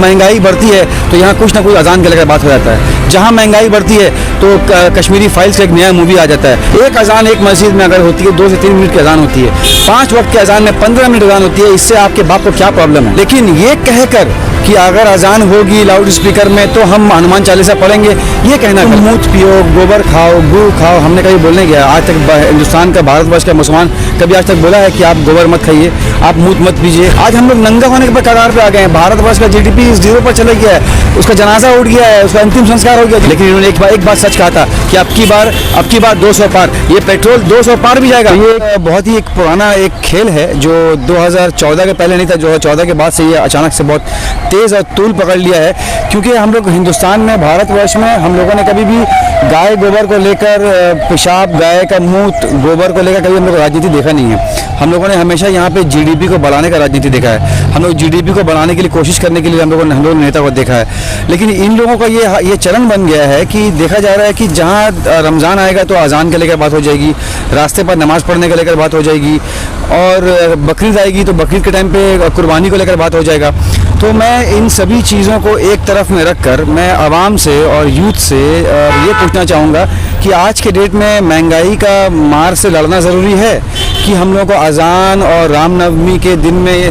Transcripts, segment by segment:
महंगाई बढ़ती है तो यहाँ कुछ ना कुछ अजान के लेकर बात हो जाता है। जहाँ महंगाई बढ़ती है तो कश्मीरी फाइल्स का एक नया मूवी आ जाता है। एक अजान एक मस्जिद में अगर होती है 2 से 3 मिनट की अजान होती है, 5 वक्त के अजान में 15 मिनट अजान होती है। इससे आपके बाप को क्या प्रॉब्लम है? लेकिन ये कहकर कि अगर अजान होगी लाउड स्पीकर में तो हम हनुमान चालीसा पढ़ेंगे, ये कहना मूत पियो, गोबर खाओ, गू खाओ, हमने कभी बोलने गया। आज तक हिंदुस्तान का, भारतवर्ष का मुसलमान कभी आज तक बोला है कि आप गोबर मत खाइए, आप मूत मत पीजिए? आज हम लोग नंगा होने के कगार पे आ गए हैं। भारतवर्ष का GDP 0 पर चले गया है, उसका जनाजा उठ गया है, उसका अंतिम संस्कार हो गया। लेकिन इन्होंने एक बात सच कहा था कि अब की बार 200 पार, ये पेट्रोल 200 पार भी जाएगा। ये बहुत ही एक पुराना एक खेल है जो 2014 के पहले नहीं था, 2014 के बाद से ये अचानक से बहुत तेज़ और तूल पकड़ लिया है। क्योंकि हम लोग हिंदुस्तान में, भारतवर्ष में हम लोगों ने कभी भी गाय गोबर को लेकर, पेशाब, गाय का मूत, गोबर को लेकर कभी हम लोग राजनीति देखा नहीं है। हम लोगों ने हमेशा यहाँ पे GDP को बढ़ाने का राजनीति देखा है। हम लोग GDP को बढ़ाने के लिए कोशिश करने के लिए हम लोगों ने नेता को देखा है। लेकिन इन लोगों का ये चलन बन गया है कि देखा जा रहा है कि जहाँ रमज़ान आएगा तो अजान के लेकर बात हो जाएगी, रास्ते पर नमाज़ पढ़ने के लेकर बात हो जाएगी, और बकरीद आएगी तो बकरीद के टाइम पे कुर्बानी को लेकर बात हो जाएगा। तो मैं इन सभी चीज़ों को एक तरफ में रखकर मैं आवाम से और यूथ से ये पूछना चाहूँगा कि आज के डेट में महंगाई का मार से लड़ना ज़रूरी है कि हम लोगों को अजान और रामनवमी के दिन में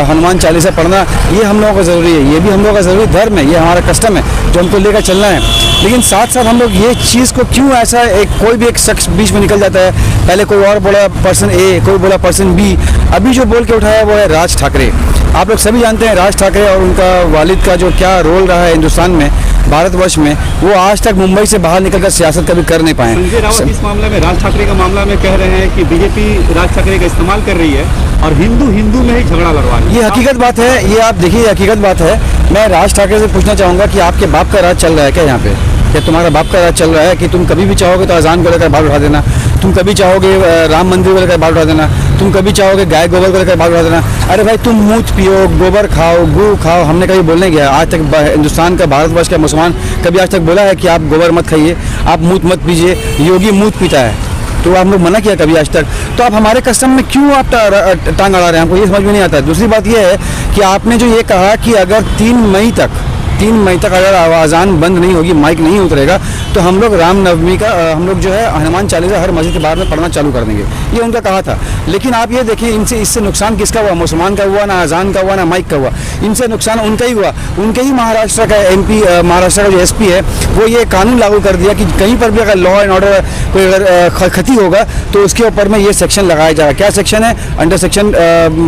हनुमान चालीसा पढ़ना ये हम लोगों को ज़रूरी है? ये भी हम लोगों का ज़रूरी धर्म है, ये हमारा कस्टम है जो हमको लेकर चलना है। लेकिन साथ साथ हम लोग ये चीज़ को क्यों ऐसा कोई भी एक शख्स बीच में निकल जाता है, पहले कोई और बोला पर्सन A, कोई बोला पर्सन B, अभी जो बोल के उठाया वो है राज ठाकरे। आप लोग सभी जानते हैं राज ठाकरे और उनका वालिद का जो क्या रोल रहा है हिंदुस्तान में, भारतवर्ष में। वो आज तक मुंबई से बाहर निकलकर सियासत कभी कर नहीं पाए। संजय रावत इस मामले में, राज ठाकरे का मामला में कह रहे हैं कि बीजेपी राज ठाकरे का इस्तेमाल कर रही है और हिंदू में ही झगड़ा लड़वा रही है। ये हकीकत बात है, ये आप देखिए हकीकत बात है। मैं राज ठाकरे से पूछना चाहूँगा कि आपके बाप का राज चल रहा है क्या यहाँ पे? क्या तुम्हारा बाप का राज चल रहा है कि तुम कभी भी चाहोगे तो अजान को लेकर बात उठा देना, तुम कभी चाहोगे राम मंदिर को लेकर बात उठा देना, तुम कभी चाहोगे गाय गोबर को लेकर बात उठा देना? अरे भाई तुम मूत पियो, गोबर खाओ, गू खाओ, हमने कभी बोलने गया। आज तक हिंदुस्तान का, भारतवर्ष का मुसलमान कभी आज तक बोला है कि आप गोबर मत खाइए, आप मूत मत पीजिए? योगी मूत पीता है तो आप लोग मना किया कभी आज तक? तो आप हमारे कस्टम में क्यों आप टांग अड़ा रहे हैं? हमको ये समझ में नहीं आता। दूसरी बात ये है कि आपने जो ये कहा कि अगर 3 मई तक अगर अजान बंद नहीं होगी, माइक नहीं उतरेगा, तो हम लोग रामनवमी का हम लोग जो है हनुमान चालीसा हर मस्जिद के बाहर में पढ़ना चालू कर देंगे, ये उनका कहा था। लेकिन आप ये देखिए इससे नुकसान किसका हुआ? मुसलमान का हुआ, ना अजान का हुआ, ना माइक का हुआ। इनसे नुकसान उनका ही हुआ। उनके ही महाराष्ट्र का MP, महाराष्ट्र का जो SP है, वो ये कानून लागू कर दिया कि कहीं पर भी अगर लॉ एंड ऑर्डर कोई अगर क्षति होगा तो उसके ऊपर में ये सेक्शन लगाया जाएगा। क्या सेक्शन है? अंडर सेक्शन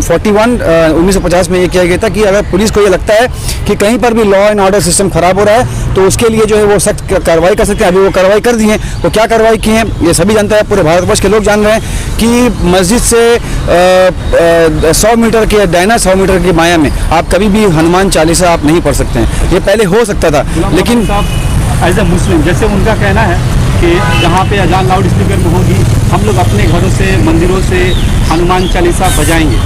41 1950 में ये किया गया था कि अगर पुलिस को ये लगता है कि कहीं पर भी लॉ एंड ऑर्डर सिस्टम खराब हो रहा है तो उसके लिए जो है वो सख्त कार्रवाई कर सकते हैं। अभी वो कार्रवाई कर दी है। वो क्या कार्रवाई की है ये सभी जानता है, पूरे भारतवर्ष के लोग जान रहे हैं कि मस्जिद से 100 मीटर के डायना 100 मीटर की माया में आप कभी भी हनुमान चालीसा आप नहीं पढ़ सकते हैं। ये पहले हो सकता था, लेकिन एज ए मुस्लिम, जैसे उनका कहना है कि जहाँ पे अजान लाउड स्पीकर में होगी, हम लोग अपने घरों से, मंदिरों से हनुमान चालीसा बजाएंगे,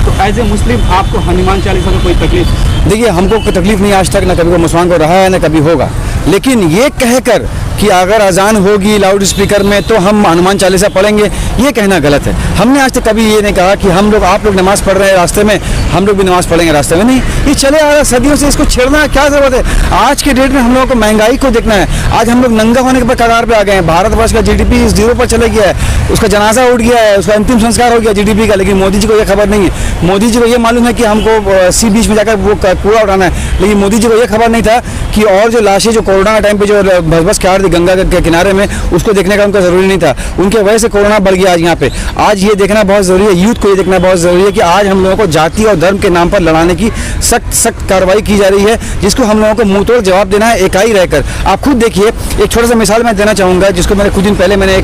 तो एज ए मुस्लिम आपको हनुमान चालीसा में कोई तकलीफ? देखिए, हमको कोई तकलीफ नहीं आज तक, ना कभी कोई मुसलमान को रहा है ना कभी होगा। लेकिन ये कहकर कि अगर अजान होगी लाउड स्पीकर में तो हम हनुमान चालीसा पढ़ेंगे, ये कहना गलत है। हमने आज तक कभी ये नहीं कहा कि हम लोग, आप लोग नमाज़ पढ़ रहे हैं रास्ते में, हम लोग भी नमाज़ पढ़ेंगे रास्ते में। नहीं, ये चले आ रहा है सदियों से, इसको छेड़ना क्या ज़रूरत है? आज के डेट में हम लोगों को महंगाई को देखना है। आज हम लोग नंगा होने के कगार पे आ गए हैं। भारतवर्ष का GDP 0 पर चले गया है, उसका जनाजा उठ गया है, उसका अंतिम संस्कार हो गया GDP का। लेकिन मोदी जी को ये खबर नहीं है। मोदी जी को ये मालूम है कि हमको सी बीच में जाकर वो कूड़ा उठाना है, लेकिन मोदी जी को ये खबर नहीं था कि और जो लाशें जो कोरोना के टाइम पे जो भस के आ रही थी गंगा के किनारे में, उसको देखने का उनका ज़रूरी नहीं था। उनके वजह से कोरोना बढ़ गया आज यहाँ पे। आज ये देखना बहुत ज़रूरी है, यूथ को ये देखना बहुत ज़रूरी है कि आज हम लोगों को जाति और धर्म के नाम पर लड़ाने की सख्त कार्रवाई की जा रही है, जिसको हम लोगों को मुंहतोड़ जवाब देना है इकाई रहकर। आप खुद देखिए, एक छोटा सा मिसाल मैं देना चाहूँगा, जिसको मैंने कुछ दिन पहले मैंने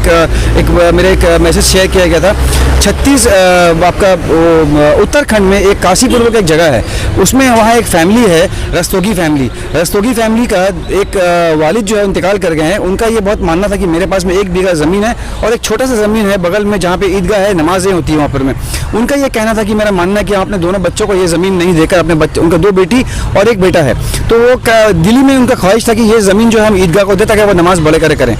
मेरे एक मैसेज शेयर किया गया था। 36 आपका उत्तराखंड में एक काशीपुर में एक जगह है, उसमें वहाँ एक फैमिली है, रस्तोगी फैमिली का एक वालिद जो है इंतकाल कर गए हैं। उनका ये बहुत मानना था कि मेरे पास में 1 बीघा ज़मीन है और एक छोटा सा ज़मीन है बगल में जहाँ पे ईदगाह है, नमाजें होती है वहाँ पर में। उनका ये कहना था कि मेरा मानना है कि आपने दोनों बच्चों को ये ज़मीन नहीं देकर अपने बच्चे, उनका 2 बेटी और 1 बेटा है, तो वो दिल्ली में उनका ख्वाहिश था कि ये ज़मीन जो हम ईदगाह को देता कि वो नमाज़ बड़े करें।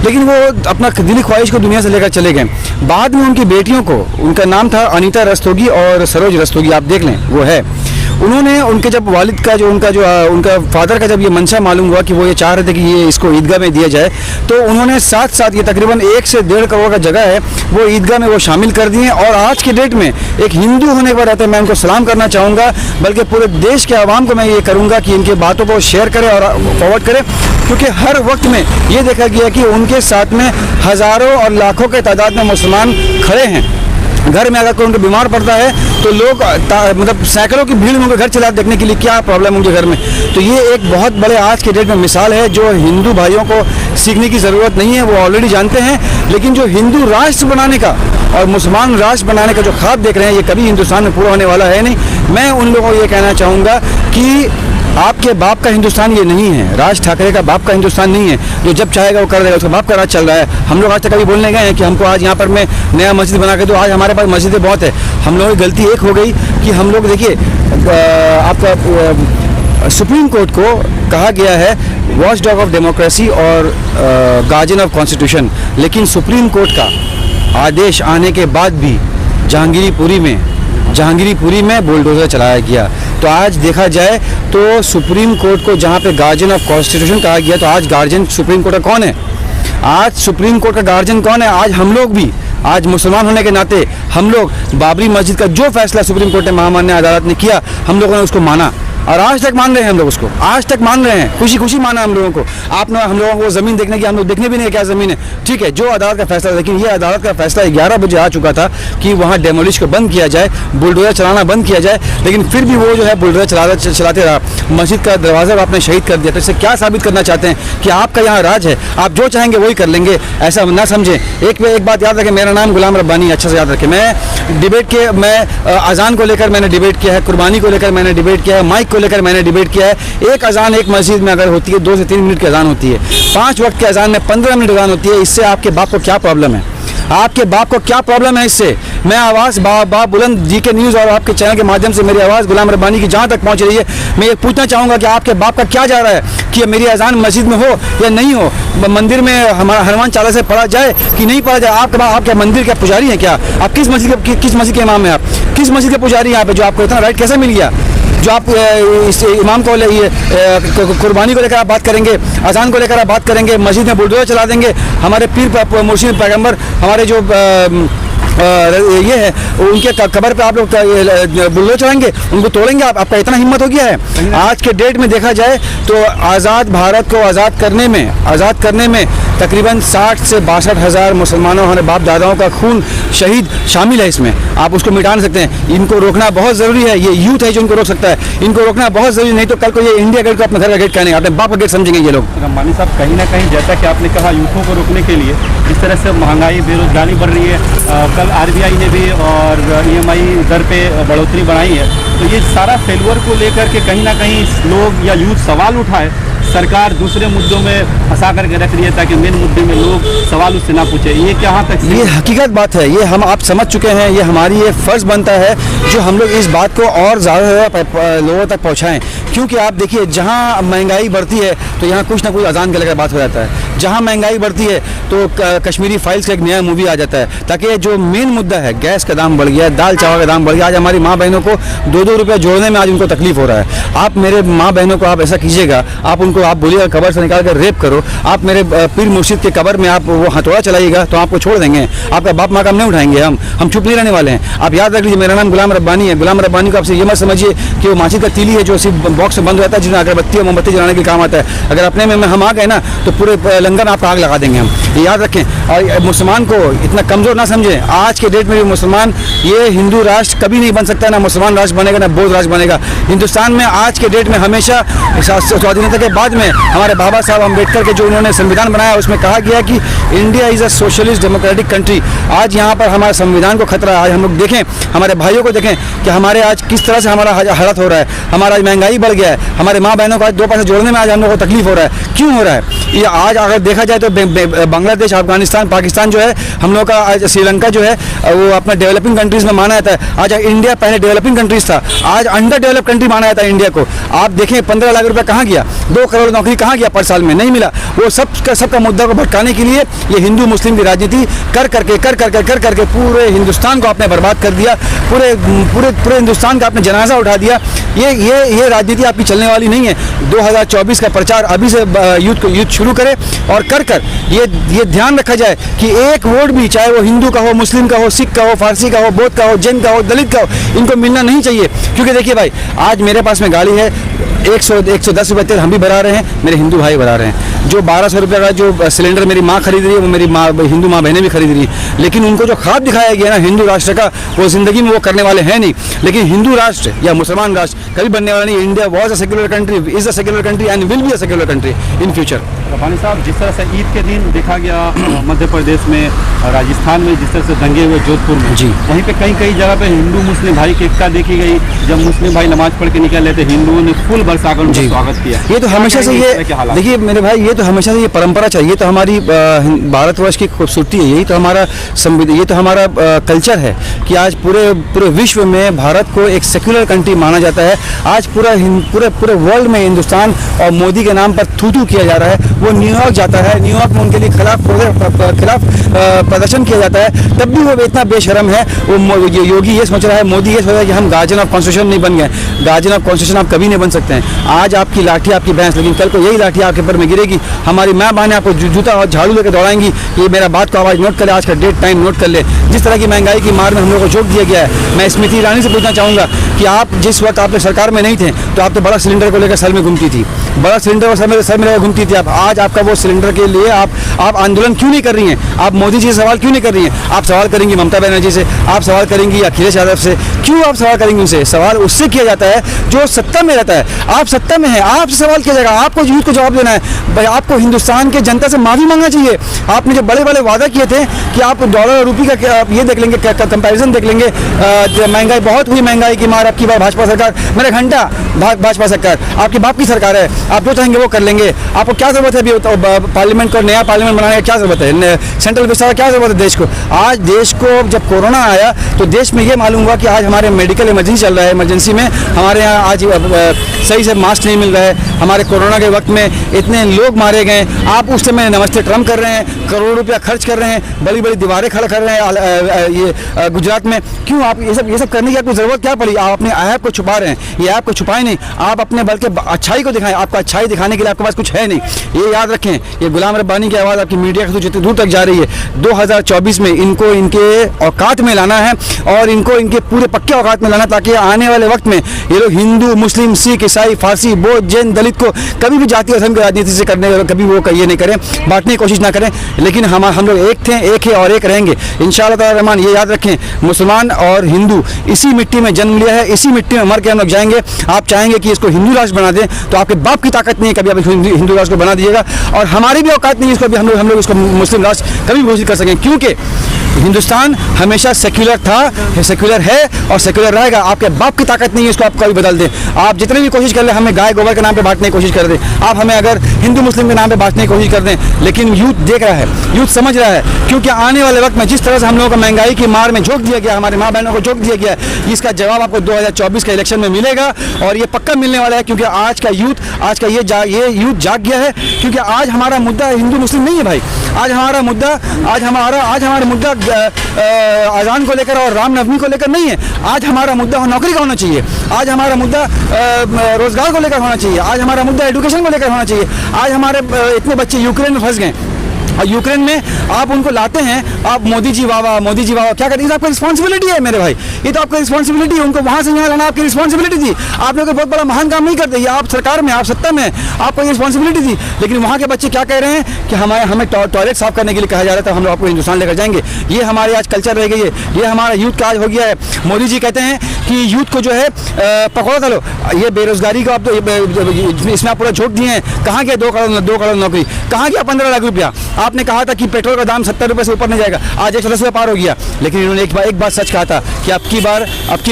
लेकिन वो अपना दिली ख्वाहिश को दुनिया से लेकर चले गए। बाद में उनकी बेटियों को, उनका नाम था अनीता रस्तोगी और सरोज रस्तोगी, आप देख लें वो है, उन्होंने उनके जब वालिद का जो उनका फादर का जब ये मंशा मालूम हुआ कि वो ये चाह रहे थे कि ये इसको ईदगाह में दिया जाए, तो उन्होंने साथ साथ ये तकरीबन 1 से 1.5 करोड़ का जगह है वो ईदगाह में वो शामिल कर दिए। और आज की डेट में एक हिंदू होने पर रहते मैं उनको सलाम करना चाहूँगा, बल्कि पूरे देश के आवाम को मैं ये करूँगा कि इनके बातों को शेयर करें और फॉरवर्ड करें, क्योंकि हर वक्त में ये देखा गया कि उनके साथ में हज़ारों और लाखों के तादाद में मुसलमान खड़े हैं। घर में अगर कोई उनको बीमार पड़ता है तो लोग मतलब सैकड़ों की भीड़ में उनके घर चला देखने के लिए क्या प्रॉब्लम है उनके घर में। तो ये एक बहुत बड़े आज के डेट में मिसाल है जो हिंदू भाइयों को सीखने की ज़रूरत नहीं है, वो ऑलरेडी जानते हैं। लेकिन जो हिंदू राष्ट्र बनाने का और मुसलमान राष्ट्र बनाने का जो ख्वाब देख रहे हैं ये कभी हिंदुस्तान में पूरा होने वाला है नहीं। मैं उन लोगों को ये कहना चाहूँगा कि आपके बाप का हिंदुस्तान ये नहीं है, राज ठाकरे का बाप का हिंदुस्तान नहीं है जो जब चाहेगा वो कर देगा, उसका बाप का राज चल रहा है। हम लोग आज तक कभी बोलने गए हैं कि हमको आज यहाँ पर मैं नया मस्जिद बना के दो? आज हमारे पास मस्जिदें बहुत है। हम लोगों की गलती एक हो गई कि हम लोग देखिए आपका सुप्रीम कोर्ट को कहा गया है वॉच डॉग ऑफ डेमोक्रेसी और गार्जियन ऑफ कॉन्स्टिट्यूशन, लेकिन सुप्रीम कोर्ट का आदेश आने के बाद भी जहांगीरपुरी में बुलडोजर चलाया गया। तो आज देखा जाए तो सुप्रीम कोर्ट को जहाँ पे गार्जियन ऑफ कॉन्स्टिट्यूशन कहा गया, तो आज गार्जियन सुप्रीम कोर्ट का कौन है? आज सुप्रीम कोर्ट का गार्जियन कौन है? आज हम लोग भी, आज मुसलमान होने के नाते हम लोग बाबरी मस्जिद का जो फैसला सुप्रीम कोर्ट ने महामान्य अदालत ने किया, हम लोगों ने उसको माना और आज तक मान रहे हैं। हम लोग उसको आज तक मान रहे हैं, खुशी खुशी माना हम लोगों को। आपने हम लोगों को ज़मीन देखने की, हम लोग देखने भी नहीं क्या ज़मीन है, ठीक है, जो अदालत का फैसला। लेकिन ये अदालत का फैसला 11 बजे आ चुका था कि वहाँ डेमोलिश को बंद किया जाए, बुलडोजर चलाना बंद किया जाए, लेकिन फिर भी वो जो है बुलडोजर चलाते रहा। मस्जिद का दरवाज़ा आपने शहीद कर दिया। तो इससे क्या साबित करना चाहते हैं कि आपका यहाँ राज है, आप जो चाहेंगे वही कर लेंगे, ऐसा ना समझें। एक बात याद रखें, मेरा नाम गुलाम रब्बानी, अच्छा से याद रखें। मैं अजान को लेकर मैंने डिबेट किया है, कुर्बानी को लेकर मैंने डिबेट किया है, माइक को लेकर मैंने डिबेट किया है। एक अजान एक मस्जिद में अगर होती है 2 से 3 मिनट की अजान होती है, 5 वक्त के अजान में 15 मिनट अजान होती है। इससे आपके बाप को क्या प्रॉब्लम है? आपके बाप को क्या प्रॉब्लम है इससे? मैं आवाज़ बुलंद जीके न्यूज़ और आपके चैनल के माध्यम से मेरी आवाज़ गुलाम रब्बानी की जहाँ तक पहुँच रही है, मैं ये पूछना चाहूँगा कि आपके बाप का क्या जा रहा है कि मेरी अजान मस्जिद में हो या नहीं हो, मंदिर में हमारा हनुमान चालीसा से पढ़ा जाए कि नहीं पढ़ा जाए? आपके बाप आपके मंदिर के पुजारी हैं क्या? आप किस मस्जिद के इमाम हैं? आप किस मस्जिद के पुजारी हैं यहाँ पे? जो आपको इतना राइट कैसे मिल गया? जो आप इस इमाम को कुर्बानी को लेकर आप बात करेंगे, अजान को लेकर आप बात करेंगे, मस्जिद में बुलडोजर चला देंगे, हमारे पीर मुर्शिद पैगंबर हमारे जो ये है उनके कब्र पे आप लोग बुलडोजर चलाएंगे, उनको तोड़ेंगे? आपका इतना हिम्मत हो गया है? आज के डेट में देखा जाए तो आज़ाद भारत को आज़ाद करने में तकरीबन 60 से 62 हज़ार मुसलमानों हमारे बाप दादाओं का खून शहीद शामिल है इसमें। आप उसको मिटा नहीं सकते हैं। इनको रोकना बहुत ज़रूरी है। ये यूथ है जो इनको रोक सकता है, इनको रोकना बहुत ज़रूरी, नहीं तो कल को ये इंडिया गेट को अपने घर का गेट कहने, अपने बाप का गेट समझेंगे ये लोग। रब्बानी साहब, कहीं ना कहीं जैसा कि आपने कहा यूथों को रोकने के लिए जिस तरह से महंगाई बेरोजगारी बढ़ रही है, कल RBI ने भी और EMI दर पे बढ़ोतरी बढ़ाई है, तो ये सारा फेल्यूर को लेकर के कहीं ना कहीं लोग या यूथ सवाल उठाए, सरकार दूसरे मुद्दों में फंसा करके रख रही है ताकि मेन मुद्दे में लोग सवाल उससे ना पूछे। ये कहाँ तक ये हकीकत बात है, ये हम आप समझ चुके हैं। ये हमारी ये फ़र्ज़ बनता है जो हम लोग इस बात को और ज़्यादा लोगों तक पहुँचाएँ, क्योंकि आप देखिए जहाँ महंगाई बढ़ती है तो यहाँ कुछ ना कुछ अजान के लेकर बात हो जाता है। जहाँ महंगाई बढ़ती है तो कश्मीरी फाइल्स का एक नया मूवी आ जाता है, ताकि जो मेन मुद्दा है गैस का दाम बढ़ गया, दाल चावल का दाम बढ़ गया। आज हमारी माँ बहनों को 2-2 रुपये जोड़ने में आज उनको तकलीफ हो रहा है। आप मेरे माँ बहनों को आप ऐसा कीजिएगा, आप उनको आप बोलिएगा कब्र से निकाल कर रेप करो, आप मेरे पीर मुर्शिद के कब्र में आप वो हथौड़ा चलाइएगा तो आपको छोड़ देंगे, आपका बाप माँ का हम नहीं उठाएंगे, हम चुप नहीं रहने वाले हैं। आप याद रख लीजिए, मेरा नाम गुलाम रब्बानी है। गुलाम रब्बानी को आपसे ये मत समझिए कि वो माचिस का तीली है जो सिर्फ बॉक्स में बंद हो जाता है, जिसमें अगरबत्ती और मोमबत्ती जलाने के काम आता है। अगर अपने में हम आ गए ना तो पूरे लंगर में आपको आग लगा देंगे हम, ये याद रखें। और मुसलमान को इतना कमज़ोर ना समझें। आज के डेट में भी मुसलमान, ये हिंदू राष्ट्र कभी नहीं बन सकता, ना मुसलमान राष्ट्र बनेगा ना बौद्ध राष्ट्र बनेगा। हिंदुस्तान में आज के डेट में हमेशा स्वाधीनता के बाद में हमारे बाबा साहब अम्बेडकर के जो उन्होंने संविधान बनाया उसमें कहा गया कि India is a socialist democratic country. आज यहाँ पर हमारे संविधान को खतरा है। आज हम लोग देखें, हमारे भाइयों को देखें कि हमारे आज किस तरह से हमारा हालत हो रहा है। हमारा आज महंगाई बढ़ गया है, हमारे माँ बहनों को आज 2 पैसे जोड़ने में आज हम लोग को तकलीफ हो रहा है। क्यों हो रहा है ये? आज अगर देखा जाए तो बांग्लादेश, अफगानिस्तान, पाकिस्तान जो है, हम लोग का आज श्रीलंका जो है वो अपना डेवलपिंग कंट्रीज़ में माना जाता है। आज इंडिया पहले डेवलपिंग कंट्रीज़ था, आज अंडर डेवलप कंट्री माना जाता है इंडिया को। आप देखें 15 लाख रुपये कहाँ गया, 2 करोड़ नौकरी कहाँ गया 5 साल में? नहीं मिला। वो सबका मुद्दा को भटकाने के लिए ये हिंदू मुस्लिम की राजनीति कर करके पूरे हिंदुस्तान को आपने बर्बाद कर दिया, पूरे हिंदुस्तान का आपने जनाजा उठा दिया। ये राजनीति आपकी चलने वाली नहीं है। 2024 का प्रचार अभी से यूथ शुरू करे और कर ये ध्यान रखा जाए कि एक वोट भी, चाहे वो हिंदू का हो, मुस्लिम का हो, सिख का हो, फारसी का हो, बौद्ध का हो, जैन का हो, दलित का हो, इनको मिलना नहीं चाहिए। क्योंकि देखिए भाई, आज मेरे पास में गाड़ी है, 110 रुपये तेल हम भी भरा रहे हैं, मेरे हिंदू भाई भरा रहे हैं। जो 1200 रुपये का जो सिलेंडर मेरी माँ खरीद रही है, वो मेरी हिंदू माँ बहनें भी खरीद रही है। लेकिन उनको जो ख्वाब दिखाया गया ना हिंदू राष्ट्र का, वो ज़िंदगी में वो करने वाले हैं नहीं। लेकिन हिंदू राष्ट्र या मुसलमान राष्ट्र कभी बनने वाला नहीं। India was a secular country, is a secular country and will be a secular country in future. Rabbani साहब, जिस तरह से ईद के दिन देखा गया मध्य प्रदेश में, राजस्थान में जिस तरह से दंगे हुए जोधपुर में जी, वहीं पे कई जगह पे हिंदू मुस्लिम भाई की एकता देखी गई। जब मुस्लिम भाई नमाज पढ़ के निकल रहे थे, हिंदुओं ने फूल बरसाकर उनका स्वागत किया। ये तो हमेशा से, ये देखिए मेरे भाई, ये तो हमेशा से ये परंपरा चाहिए। तो हमारी भारतवर्ष की खूबसूरती है, यही तो हमारा संविधान, ये तो हमारा कल्चर है कि आज पूरे विश्व में भारत को एक सेक्युलर कंट्री माना जाता है। आज पूरे वर्ल्ड में हिंदुस्तान और मोदी के नाम पर थू किया जा रहा है। वो न्यूयॉर्क जाता है, न्यूयॉर्क में उनके लिए खिलाफ प्रदर्शन किया जाता है, तब भी वो इतना बेशरम है। वो योगी ये सोच रहा है, मोदी ये सोच रहा है कि हम गार्जियन ऑफ कॉन्स्टिट्यूशन नहीं बन गए। गार्जियन ऑफ कॉन्स्टिट्यूशन आप कभी नहीं बन सकते हैं। आज आपकी लाठी आपकी भैंस, लेकिन कल को यही लाठी आपके पर में गिरेगी। हमारी माँ बहनें आपको जूता और झाड़ू लेकर दौड़ाएंगी। ये मेरा बात को आवाज़ नोट कर ले, आज का डेट टाइम नोट कर ले। जिस तरह की महंगाई की मार में हम लोगों को झोंक दिया गया है, मैं स्मृति ईरानी से पूछना चाहूँगा कि आप जिस वक्त आपने सरकार में नहीं थे, तो आप तो बड़ा सिलेंडर को लेकर सर में घूमती थी, बड़ा सिलेंडर को सर में लेकर घूमती थी। आप आज आपका वो सिलेंडर के लिए आप आंदोलन क्यों नहीं कर रही हैं? आप मोदी जी से सवाल क्यों नहीं कर रही हैं? आप सवाल करेंगी ममता बनर्जी से, आप सवाल करेंगी अखिलेश यादव से, क्यों आप सवाल करेंगी उनसे? सवाल उससे किया जाता है जो सत्ता में रहता है। आप सत्ता में हैं, आपसे सवाल किया जाएगा, आपको यूथ को जवाब देना है। भाई, आपको हिंदुस्तान के जनता से माफी मांगना चाहिए। आपने जो बड़े बड़े वादा किए थे कि आप डॉलर और रुपये का ये देख लेंगे, कंपैरिजन देख लेंगे, महंगाई बहुत हुई, महंगाई की मार आपकी बार भाजपा सरकार, मेरा घंटा भाजपा सरकार आपके बाप की सरकार है। आप जो चाहेंगे वो कर लेंगे। आपको क्या जरूरत है अभी पार्लियामेंट को, नया पार्लियामेंट बनाने की क्या जरूरत है? सेंट्रल विस्तार का क्या जरूरत है देश को? आज देश को जब कोरोना आया तो देश में ये मालूम हुआ कि आज हमारे मेडिकल इमरजेंसी चल रहा है। इमरजेंसी में हमारे यहाँ आज सही से मास्क नहीं मिल रहा है। हमारे कोरोना के वक्त में इतने लोग मारे गए। आप उस समय नमस्ते ट्रम्प कर रहे हैं, करोड़ों रुपया खर्च कर रहे हैं, बड़ी बड़ी दीवारें खड़ा कर रहे हैं ये गुजरात में। क्यों आप ये सब करने की आपको जरूरत क्या पड़ी? आप अपने ऐप को छुपा रहे हैं। ये ऐप को छुपाए नहीं, आप अपने बल्कि अच्छाई को दिखाएं। आपको अच्छाई दिखाने के लिए आपके पास कुछ है नहीं, ये याद रखें। ये गुलाम रब्बानी की आवाज़ आपकी मीडिया के जितनी दूर तक जा रही है, 2024 में इनको इनके औकात में लाना है और इनको इनके पूरे पक्के औकात में लाना, ताकि आने वाले वक्त में ये लोग हिंदू मुस्लिम सिख ईसाई फारसी बौद्ध जैन दलित को कभी भी जातीय धर्म की राजनीति से करने, कभी वो ये नहीं करें, बांटने की कोशिश ना करें। लेकिन हम लोग एक थे, एक है और एक रहेंगे इंशाअल्लाह ताला रहमान। ये याद रखें, मुसलमान और हिंदू इसी मिट्टी में जन्म लिया है, इसी मिट्टी में मर के हम लोग जाएंगे। आप चाहेंगे कि इसको हिंदू राष्ट्र बना दें, तो आपके बाप की ताकत नहीं है कभी आप हिंदू राष्ट्र को बना दीजिएगा, और हमारी भी औकात नहीं है इसको भी हम लोग इसको मुस्लिम राष्ट्र कभी घोषित कर सकें। क्योंकि हिंदुस्तान हमेशा सेक्युलर था, सेक्युलर है और सेक्युलर रहेगा। आपके बाप की ताकत नहीं है इसको आप कभी बदल दें। आप जितने भी कोशिश कर ले, हमें गाय गोबर के नाम पे बांटने की कोशिश कर दें, आप हमें अगर हिंदू मुस्लिम के नाम पे बांटने की कोशिश कर दें, लेकिन यूथ देख रहा है, यूथ समझ रहा है। क्योंकि आने वाले वक्त में जिस तरह से हम लोगों को महंगाई की मार में झोंक दिया गया, हमारे माँ बहनों को झोंक दिया गया, इसका जवाब आपको 2024 के इलेक्शन में मिलेगा और ये पक्का मिलने वाला है। क्योंकि आज का यूथ ये यूथ जाग गया है। क्योंकि आज हमारा मुद्दा हिंदू मुस्लिम नहीं है भाई। आज हमारा मुद्दा अजान को लेकर और रामनवमी को लेकर नहीं है। आज हमारा मुद्दा नौकरी का होना चाहिए। आज हमारा मुद्दा रोजगार को लेकर होना चाहिए। आज हमारा मुद्दा एजुकेशन को लेकर होना चाहिए। आज हमारे इतने बच्चे यूक्रेन में फंस गए और यूक्रेन में आप उनको लाते हैं, आप मोदी जी वाह मोदी जी वाह क्या करते हैं? आपकी रिस्पॉन्सिबिलिटी है मेरे भाई, ये तो आपकी रिस्पॉन्सिबिलिटी है। उनको वहाँ से यहाँ लाना आपकी रिस्पॉन्सिबिलिटी थी। आप लोग बहुत बड़ा महान काम नहीं करते, ये आप सरकार में, आप सत्ता में, आपको ये रिस्पॉन्सिबिलिटी थी। लेकिन वहाँ के बच्चे क्या कह रहे हैं कि हमें टॉयलेट साफ करने के लिए कहा जा रहा था, हम लोग आपको हिंदुस्तान लेकर जाएंगे। ये हमारे आज कल्चर रह गई है, ये हमारा यूथ का आज हो गया है। मोदी जी कहते हैं कि यूथ को जो है पकड़ो चलो, ये बेरोजगारी को आप तो इसमें आप पूरा झोंक दिए हैं। कहाँ गया 2 करोड़ नौकरी? कहाँ गया 15 लाख रुपया? आपने कहा था कि पेट्रोल का दाम 70 रुपये से ऊपर नहीं जाएगा, आज 110 रुपये पार हो गया। लेकिन इन्होंने एक बात सच कहा था कि अब की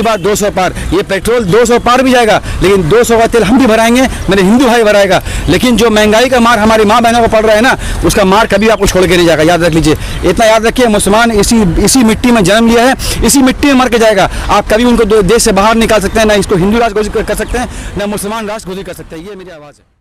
बार 200 पार। ये पेट्रोल 200 पार भी जाएगा, लेकिन 200 का तेल हम भी भराएंगे, मेरे हिंदू भाई भराएगा। लेकिन जो महंगाई का मार हमारी माँ बहनों को पड़ रहा है ना, उसका मार कभी आपको छोड़ के नहीं जाएगा, याद रख लीजिए। इतना याद रखिए, मुसलमान इसी मिट्टी में जन्म लिया है, इसी मिट्टी में मर के जाएगा। आप कभी उनको देश से बाहर निकाल सकते हैं, ना इसको हिंदू राष्ट्र घोषित कर सकते हैं, ना मुसलमान राष्ट्र घोषित कर सकते हैं। ये मेरी आवाज़ है।